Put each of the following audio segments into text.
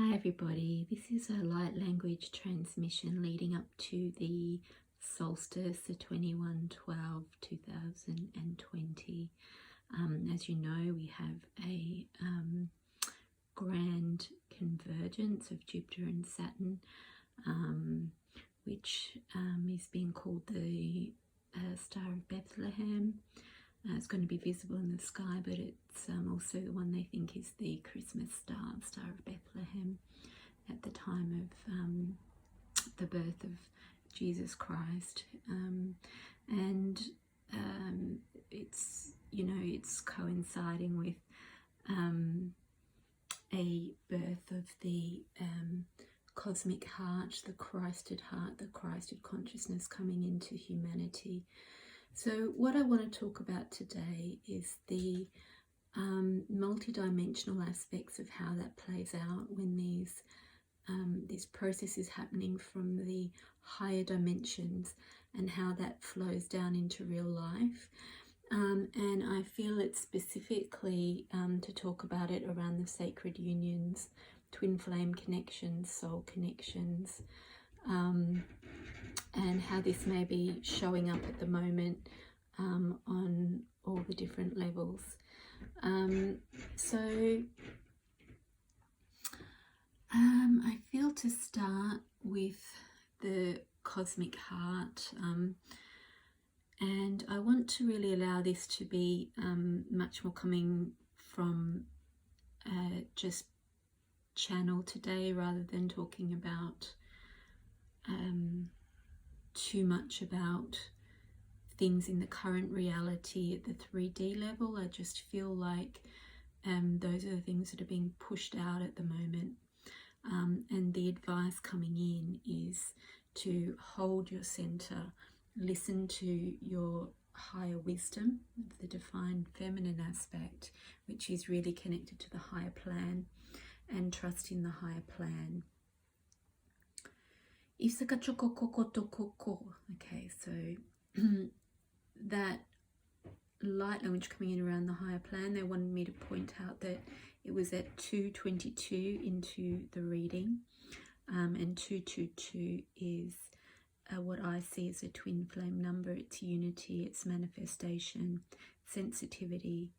Hi everybody, this is a light language transmission leading up to the solstice, the 21/12/2020. As you know, we have a grand convergence of Jupiter and Saturn, which is being called the Star of Bethlehem. It's going to be visible in the sky, but it's also the one they think is the Christmas star, Star of Bethlehem, at the time of the birth of Jesus Christ. It's, you know, it's coinciding with a birth of the cosmic heart, the Christed heart, the Christed consciousness coming into humanity. So what I want to talk about today is the multidimensional aspects of how that plays out when this process is happening from the higher dimensions and how that flows down into real life. And I feel it's specifically to talk about it around the sacred unions, twin flame connections, soul connections, and how this may be showing up at the moment on all the different levels. I feel to start with the cosmic heart, and I want to really allow this to be much more coming from just channel today, rather than talking about too much about things in the current reality at the 3D level. I just feel like those are the things that are being pushed out at the moment, and the advice coming in is to hold your center, listen to your higher wisdom, the divine feminine aspect, which is really connected to the higher plan, and trust in the higher plan. Okay, so that light language coming in around the higher plan, they wanted me to point out that it was at 222 into the reading, and 222 is what I see as a twin flame number. It's unity, it's manifestation, sensitivity.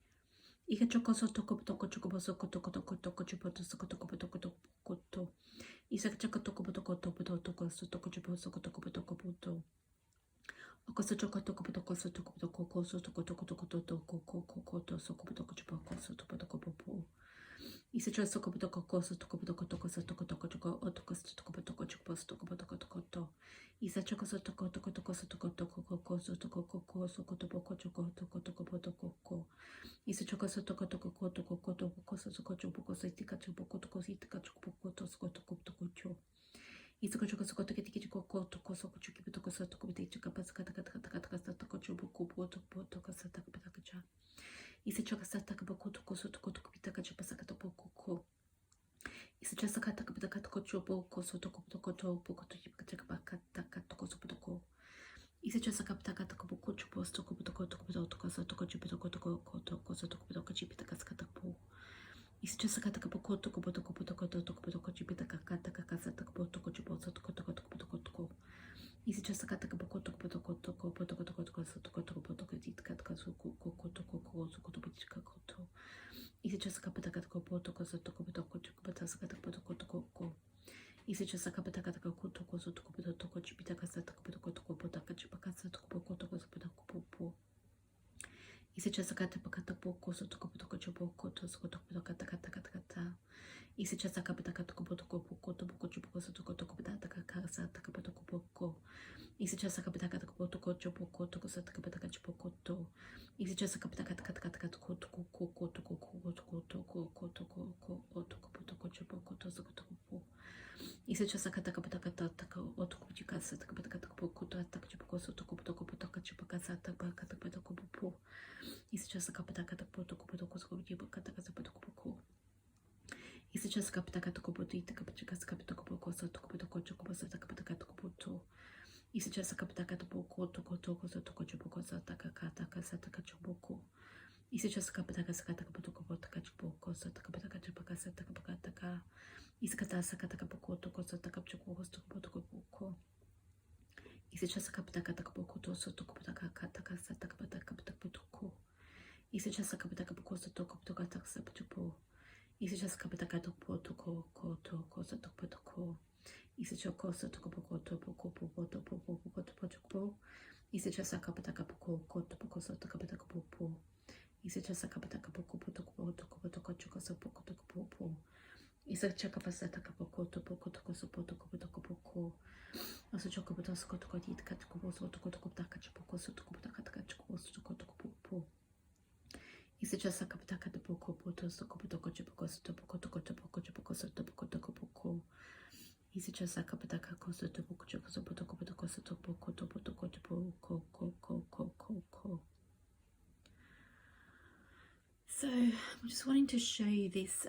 So I'm just wanting to show you this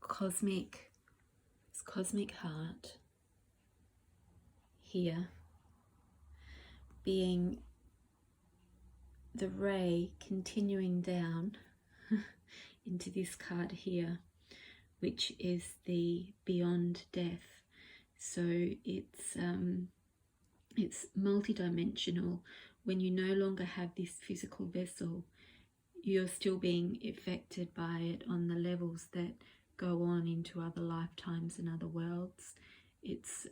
cosmic heart here, being the ray continuing down into this card here, which is the beyond death. So it's multidimensional. When you no longer have this physical vessel, you're still being affected by it on the levels that go on into other lifetimes and other worlds. It's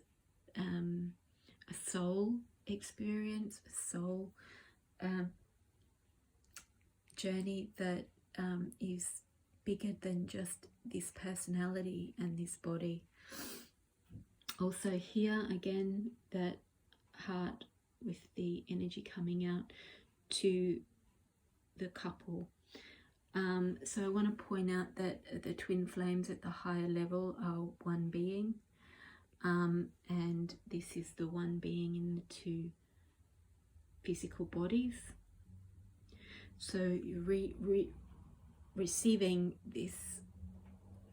a soul experience, a soul journey that is bigger than just this personality and this body. Also here again, that heart with the energy coming out to the couple. So I want to point out that the twin flames at the higher level are one being, and this is the one being in the two physical bodies. So you're receiving this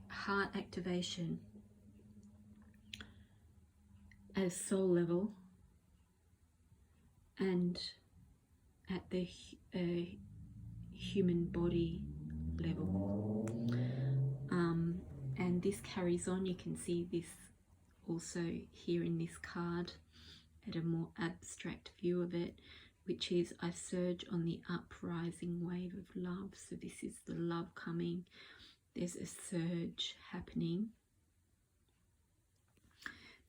heart activation at soul level and at the human body level, and this carries on. You can see this also here in this card at a more abstract view of it, which is I surge on the uprising wave of love. So this is the love coming. There's a surge happening.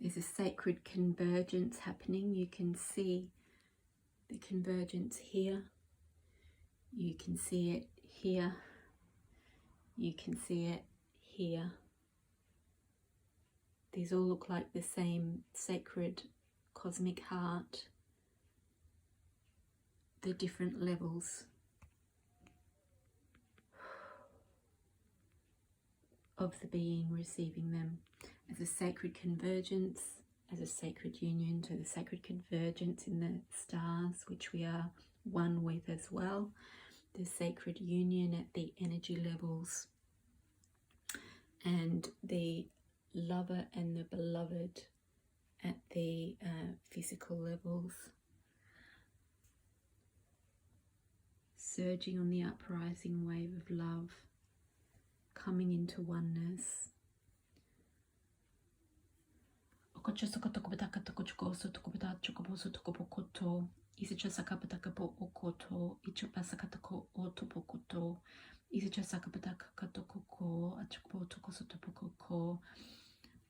There's a sacred convergence happening. You can see the convergence here. You can see it here. You can see it here. These all look like the same sacred cosmic heart. The different levels of the being receiving them as a sacred convergence, as a sacred union, to the sacred convergence in the stars, which we are one with as well. The sacred union at the energy levels, and the lover and the beloved at the physical levels. Surging on the uprising wave of love, coming into oneness.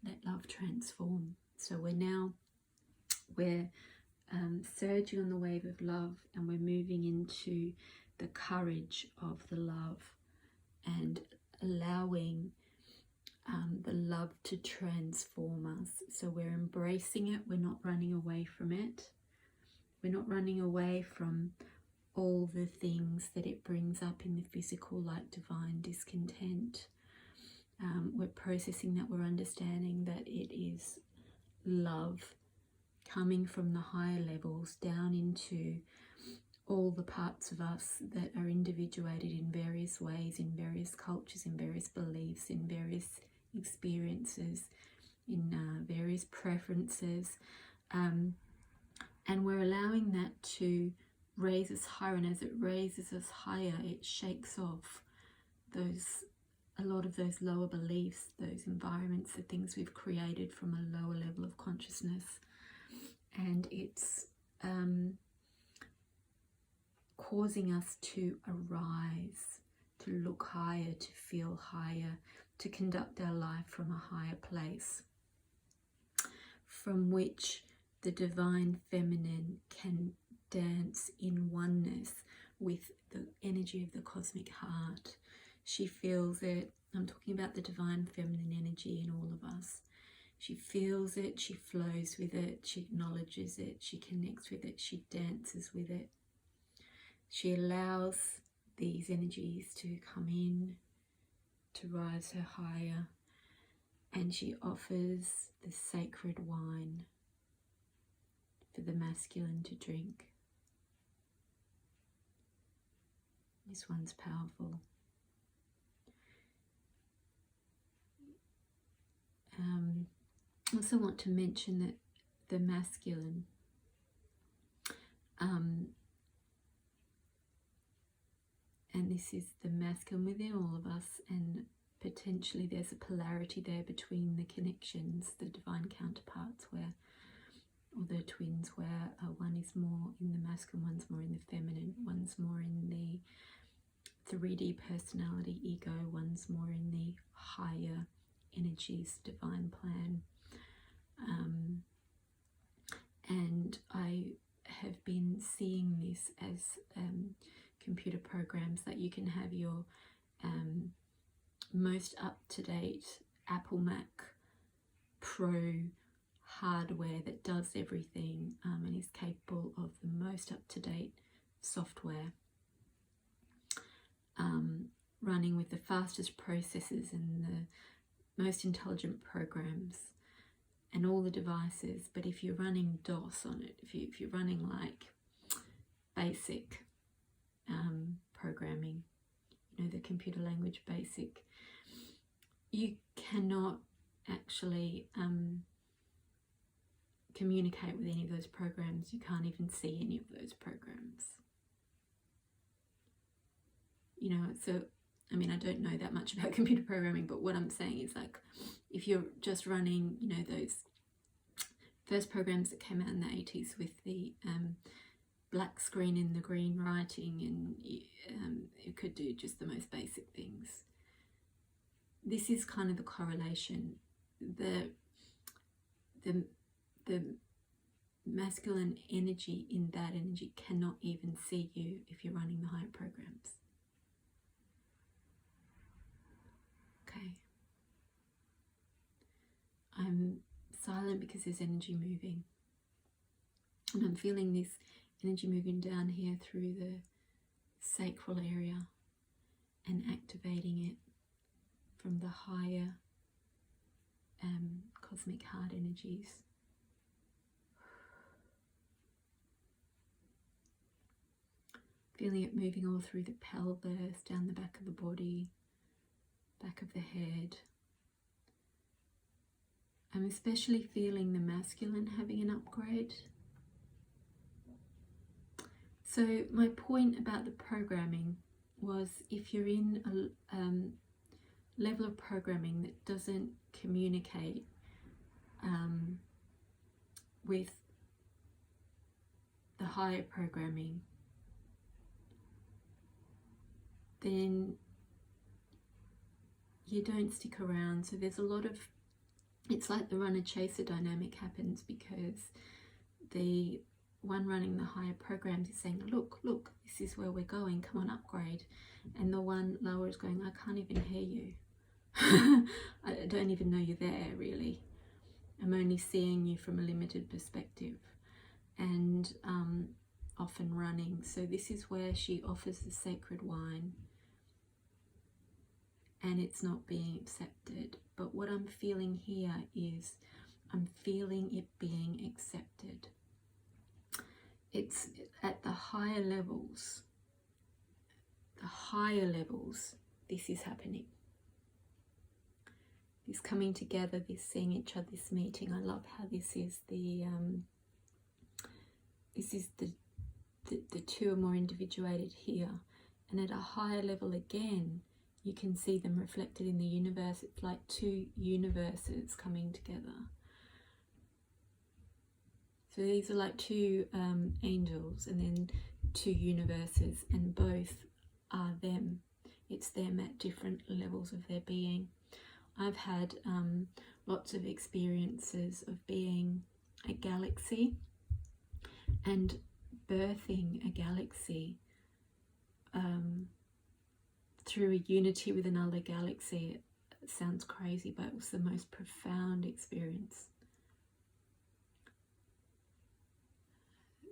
Let love transform. So we're surging on the wave of love, and we're moving into the courage of the love and allowing the love to transform us. So we're embracing it. We're not running away from it. We're not running away from all the things that it brings up in the physical, like divine discontent. We're processing that. We're understanding that it is love coming from the higher levels down into all the parts of us that are individuated in various ways, in various cultures, in various beliefs, in various experiences, in various preferences, and we're allowing that to raises higher, and as it raises us higher, it shakes off a lot of those lower beliefs, those environments, the things we've created from a lower level of consciousness. And it's causing us to arise, to look higher, to feel higher, to conduct our life from a higher place, from which the divine feminine can dance in oneness with the energy of the cosmic heart. She feels it. I'm talking about the divine feminine energy in all of us. She feels it, she flows with it, she acknowledges it, she connects with it, she dances with it. She allows these energies to come in, to rise her higher, and she offers the sacred wine for the masculine to drink. This one's powerful. I also want to mention that the masculine and this is the masculine within all of us, and potentially there's a polarity there between the connections, the divine counterparts, where, or the twins, where one is more in the masculine, one's more in the feminine, one's more in the 3D personality ego, one's more in the higher energies, divine plan. And I have been seeing this as computer programs, that you can have your most up-to-date Apple Mac Pro hardware that does everything and is capable of the most up-to-date software, running with the fastest processors and the most intelligent programs and all the devices. But if you're running DOS on it, if you're running like basic programming, you know, the computer language basic, you cannot actually communicate with any of those programs. You can't even see any of those programs. You know, so I mean, I don't know that much about computer programming, but what I'm saying is, like, if you're just running, you know, those first programs that came out in the 80s with the black screen and the green writing, and it could do just the most basic things. This is kind of the correlation. The masculine energy in that energy cannot even see you if you're running the higher programs. Okay. I'm silent because there's energy moving. And I'm feeling this energy moving down here through the sacral area and activating it from the higher cosmic heart energies. Feeling it moving all through the pelvis, down the back of the body, back of the head. I'm especially feeling the masculine having an upgrade. So my point about the programming was, if you're in a level of programming that doesn't communicate with the higher programming, then you don't stick around. So there's a lot of, it's like the runner-chaser dynamic happens, because the one running the higher programs is saying, look, this is where we're going, come on, upgrade. And the one lower is going, I can't even hear you. I don't even know you're there, really. I'm only seeing you from a limited perspective, and often running. So this is where she offers the sacred wine, and it's not being accepted. But what I'm feeling here is, I'm feeling it being accepted. It's at the higher levels, this is happening. This coming together, this seeing each other, this meeting. I love how this is the the two are more individuated here. And at a higher level again, you can see them reflected in the universe. It's like two universes coming together. So these are like two angels and then two universes, and both are them. It's them at different levels of their being. I've had lots of experiences of being a galaxy and birthing a galaxy through a unity with another galaxy. It sounds crazy, but it was the most profound experience.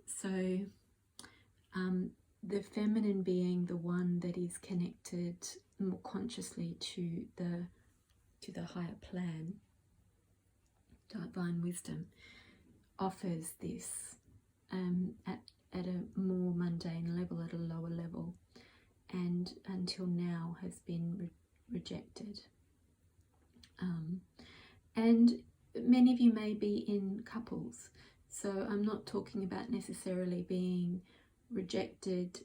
So the feminine being the one that is connected more consciously to the higher plan, divine wisdom, offers this at a more mundane level, at a lower level, and until now has been rejected. And many of you may be in couples, so I'm not talking about necessarily being rejected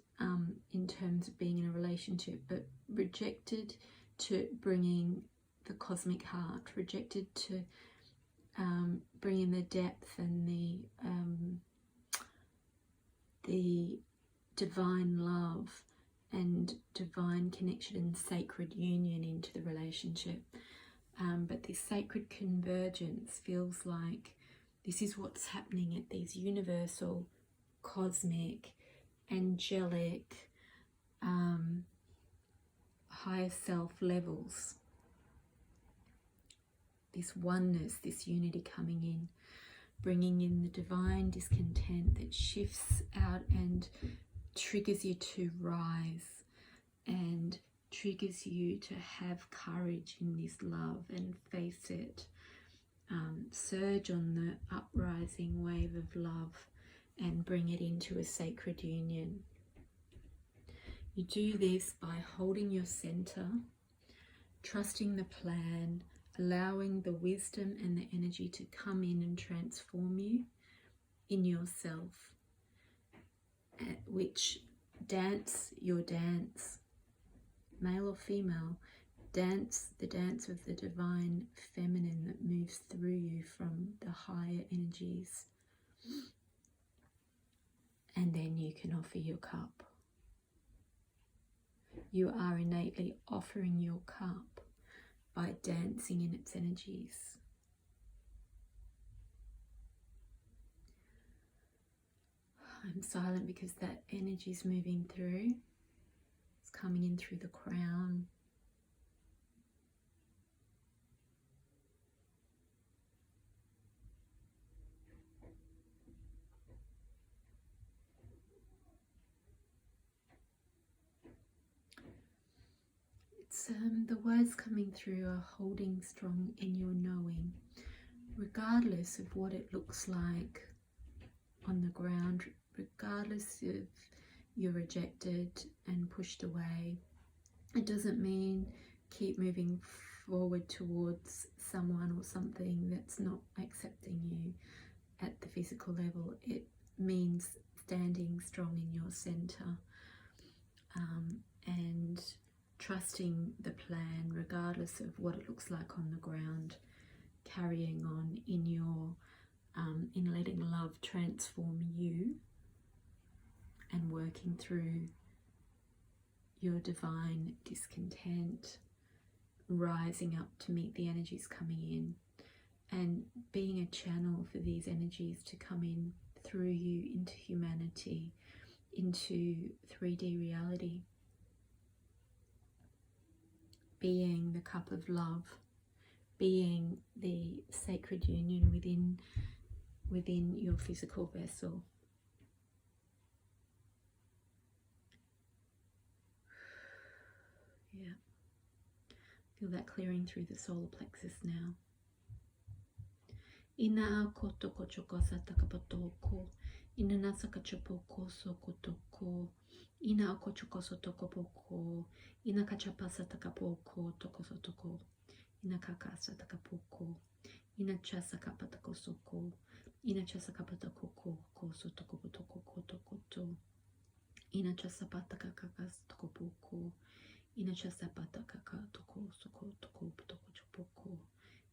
in terms of being in a relationship, but rejected to bringing the cosmic heart, rejected to bring in the depth and the divine love and divine connection and sacred union into the relationship. But this sacred convergence feels like this is what's happening at these universal, cosmic, angelic, higher self levels. This oneness, this unity coming in, bringing in the divine discontent that shifts out and triggers you to rise and triggers you to have courage in this love and face it. Surge on the uprising wave of love and bring it into a sacred union. You do this by holding your center, trusting the plan, allowing the wisdom and the energy to come in and transform you in yourself, which dance your dance, male or female, dance the dance of the divine feminine that moves through you from the higher energies. And then you can offer your cup. You are innately offering your cup by dancing in its energies. I'm silent because that energy is moving through. It's coming in through the crown. The words coming through are holding strong in your knowing, regardless of what it looks like on the ground, regardless if you're rejected and pushed away. It doesn't mean keep moving forward towards someone or something that's not accepting you at the physical level. It means standing strong in your center and trusting the plan regardless of what it looks like on the ground, carrying on in your in letting love transform you and working through your divine discontent, rising up to meet the energies coming in and being a channel for these energies to come in through you into humanity, into 3D reality. Being the cup of love, being the sacred union within your physical vessel. Yeah. Feel that clearing through the solar plexus now. Ina koto kochoko satakapotoko. Ina nasaka chopoko sokotoko. Ina okochoko sotokopoko. Ina kachapasa takapoko toko sotoko. Ina kakasa takapoko. Ina chasa kapatako soko. Ina chasa kapatako ko sotoko potoko koto koto. Inacha sapata kakakas tokopoko. Inacha sapata kaka toko soko toko toko chopoko.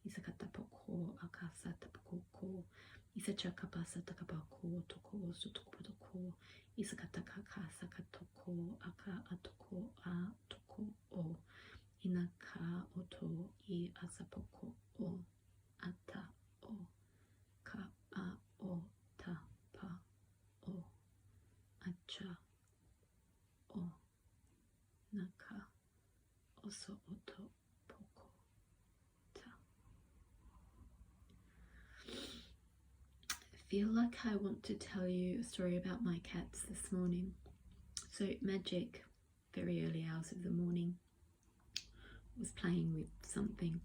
Isakata poko akasata poko. Isacha kapasa takapako toko sotoko toko. Isakata kakasa katoko aka atoko a toko o. Inaka oto I asapoko o ata o ka a o ta pa o acha o naka oso oto poko ta. I feel like I want to tell you a story about my cats this morning. So Magic, very early hours of the morning, was playing with something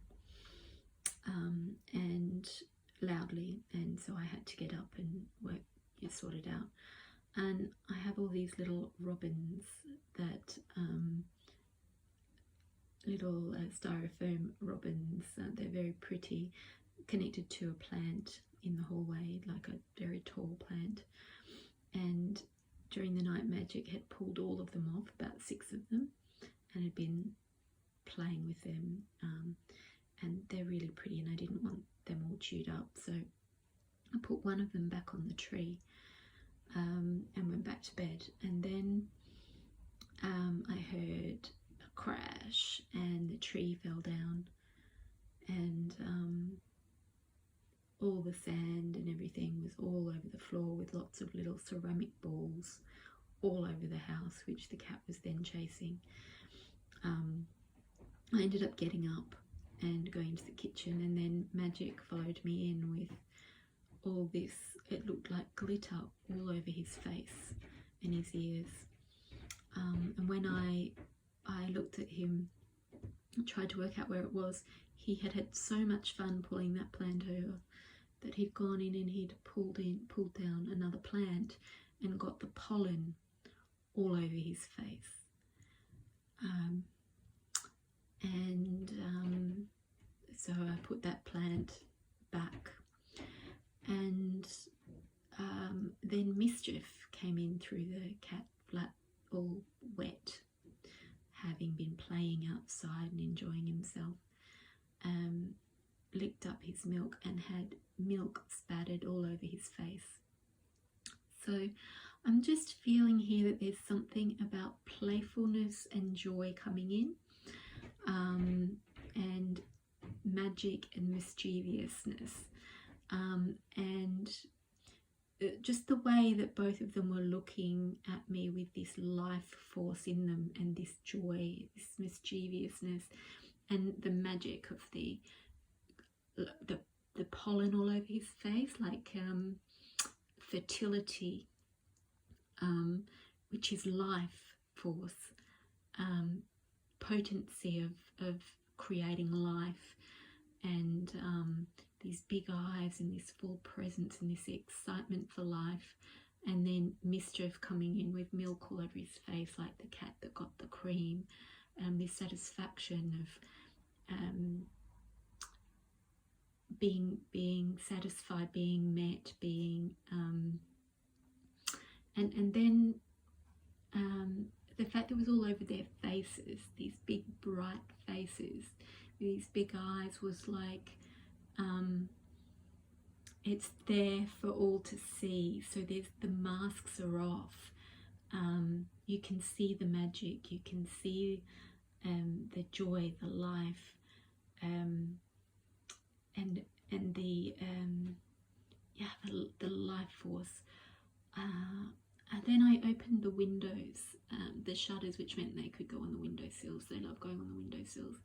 and loudly, and so I had to get up and sort it out. And I have all these little robins that little styrofoam robins, they're very pretty, connected to a plant in the hallway, like a very tall plant. And during the night, Magic had pulled all of them off, about 6 of them, and had been playing with them, and they're really pretty, and I didn't want them all chewed up, so I put one of them back on the tree and went back to bed. And then I heard a crash and the tree fell down, and all the sand and everything was all over the floor, with lots of little ceramic balls all over the house, which the cat was then chasing. I ended up getting up and going to the kitchen, and then Magic followed me in with all this, it looked like glitter all over his face and his ears. And when I looked at him, tried to work out where it was, he had had so much fun pulling that plant over that he'd gone in and he'd pulled down another plant and got the pollen all over his face. So I put that plant back, and then Mischief came in through the cat flat, all wet, having been playing outside and enjoying himself, licked up his milk and had milk spattered all over his face. So I'm just feeling here that there's something about playfulness and joy coming in, and magic and mischievousness, and just the way that both of them were looking at me with this life force in them, and this joy, this mischievousness, and the magic of the pollen all over his face, like fertility, which is life force, potency of creating life, and these big eyes and this full presence and this excitement for life, and then Mischief coming in with milk all over his face like the cat that got the cream, and this satisfaction of being satisfied, being met, being and then the fact that it was all over their faces, these big bright faces, these big eyes, was like it's there for all to see. So the masks are off. You can see the magic, you can see the joy, the life, and the life force. And then I opened the windows, the shutters, which meant they could go on the windowsills. They love going on the windowsills.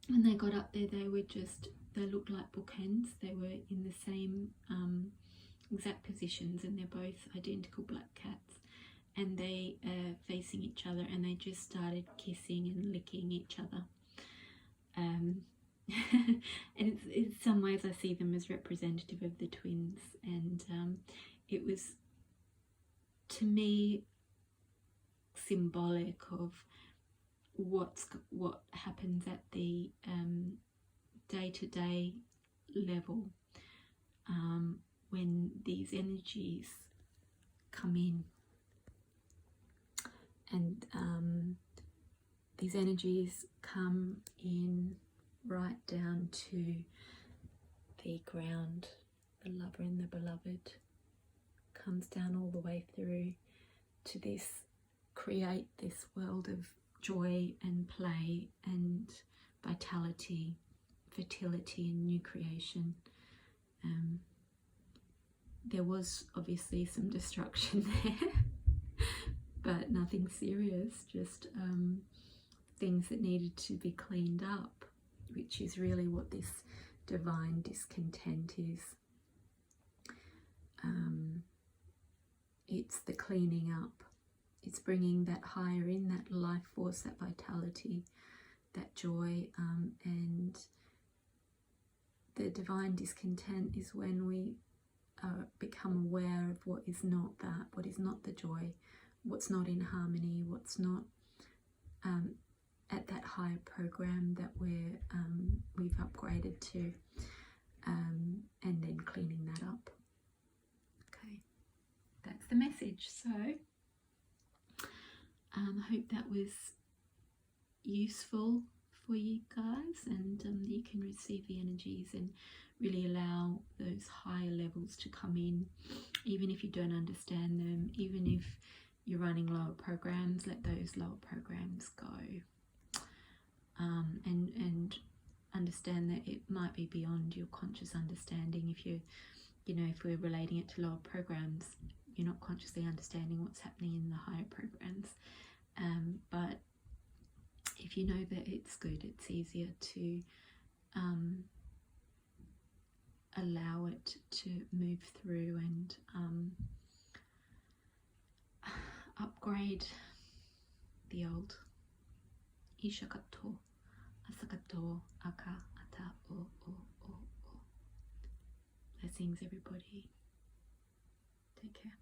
When they got up there, they looked like bookends. They were in the same exact positions, and they're both identical black cats, and they facing each other, and they just started kissing and licking each other. And in some ways I see them as representative of the twins, and it was, to me, symbolic of what happens at the day-to-day level when these energies come in. And these energies come in right down to the ground. The lover and the beloved comes down all the way through to this, create this world of joy and play and vitality, fertility and new creation. There was obviously some destruction there, but nothing serious, just things that needed to be cleaned up, which is really what this divine discontent is. It's the cleaning up. It's bringing that higher in, that life force, that vitality, that joy, and the divine discontent is when we become aware of what is not that, what is not the joy, what's not in harmony, what's not at that higher program that we've upgraded to, and then cleaning that up. Okay, that's the message. So I hope that was useful for you guys, and you can receive the energies and really allow those higher levels to come in, even if you don't understand them, even if you're running lower programs, let those lower programs go. And understand that it might be beyond your conscious understanding. If if we're relating it to lower programs, you're not consciously understanding what's happening in the higher programs. But if you know that it's good, it's easier to allow it to move through and upgrade the old. Ishakato, asakato, aka, ata, o. Blessings, everybody. Take care.